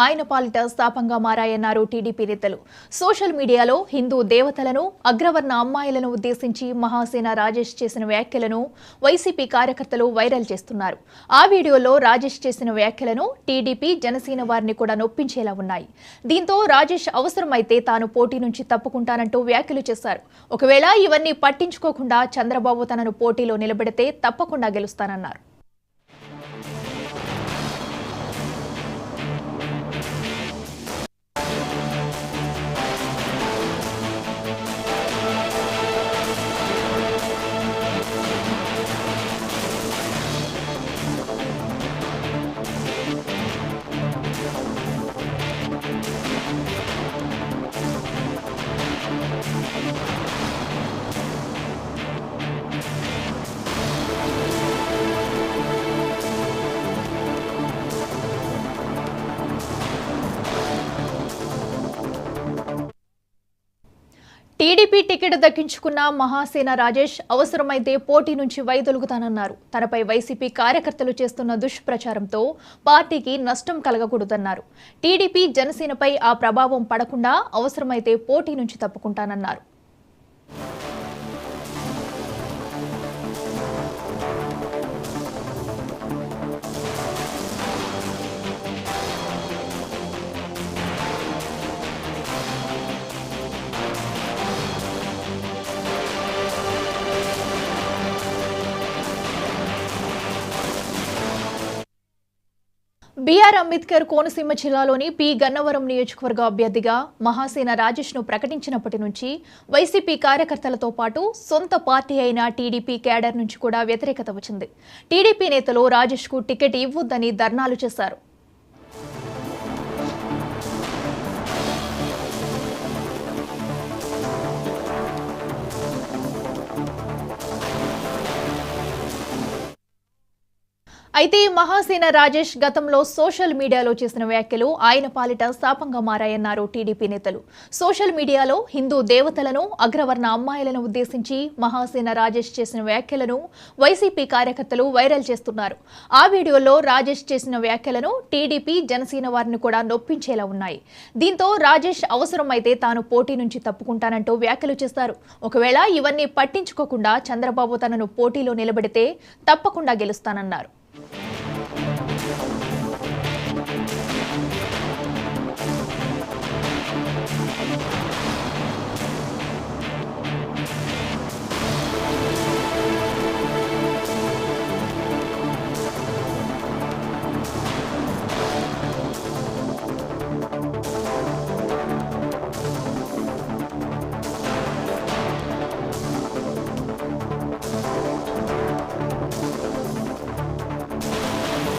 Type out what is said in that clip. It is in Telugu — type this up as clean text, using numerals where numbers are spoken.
ఆయన పాలిట శాపంగా మారాయన్నారు టీడీపీ నేతలు. సోషల్ మీడియాలో హిందూ దేవతలను, అగ్రవర్ణ అమ్మాయిలను ఉద్దేశించి మహాసేన రాజేష్ చేసిన వ్యాఖ్యలను వైసీపీ కార్యకర్తలు వైరల్ చేస్తున్నారు. ఆ వీడియోలో రాజేష్ చేసిన వ్యాఖ్యలను టీడీపీ, జనసేన వారిని కూడా నొప్పించేలా ఉన్నాయి. దీంతో రాజేష్ అవసరమైతే తాను పోటీ నుంచి తప్పుకుంటానంటూ వ్యాఖ్యలు చేశారు. ఒకవేళ ఇవన్నీ పట్టించుకోకుండా చంద్రబాబు తనను పోటీలో నిలబెడితే తప్పకుండా గెలుస్తానన్నారు. టీడీపీ టికెట్ దక్కించుకున్న మహాసేన రాజేష్ అవసరమైతే పోటీ నుంచి వైదొలుగుతానన్నారు. తనపై వైసీపీ కార్యకర్తలు చేస్తున్న దుష్ప్రచారంతో పార్టీకి నష్టం కలగకూడదన్నారు. టీడీపీ, జనసేనపై ఆ ప్రభావం పడకుండా అవసరమైతే పోటీ నుంచి తప్పుకుంటానన్నారు. బీఆర్ అంబేద్కర్ కోనసీమ జిల్లాలోని పి గన్నవరం నియోజకవర్గ అభ్యర్థిగా మహాసేన రాజేష్ ను ప్రకటించినప్పటి నుంచి వైసీపీ కార్యకర్తలతో పాటు సొంత పార్టీ అయిన టీడీపీ క్యాడర్ నుంచి కూడా వ్యతిరేకత వచ్చింది. టీడీపీ నేతలు రాజేష్ కు టికెట్ ఇవ్వొద్దని ధర్నాలు చేశారు. అయితే మహాసేన రాజేష్ గతంలో సోషల్ మీడియాలో చేసిన వ్యాఖ్యలు ఆయన పాలిట శాపంగా మారాయన్నారు టీడీపీ నేతలు. సోషల్ మీడియాలో హిందూ దేవతలను, అగ్రవర్ణ అమ్మాయిలను ఉద్దేశించి మహాసేన రాజేష్ చేసిన వ్యాఖ్యలను వైసీపీ కార్యకర్తలు వైరల్ చేస్తున్నారు. ఆ వీడియోలో రాజేష్ చేసిన వ్యాఖ్యలను టీడీపీ, జనసేన వారిని కూడా నొప్పించేలా ఉన్నాయి. దీంతో రాజేష్ అవసరమైతే తాను పోటీ నుంచి తప్పుకుంటానంటూ వ్యాఖ్యలు చేశారు. ఒకవేళ ఇవన్నీ పట్టించుకోకుండా చంద్రబాబు తనను పోటీలో నిలబెడితే తప్పకుండా గెలుస్తానన్నారు.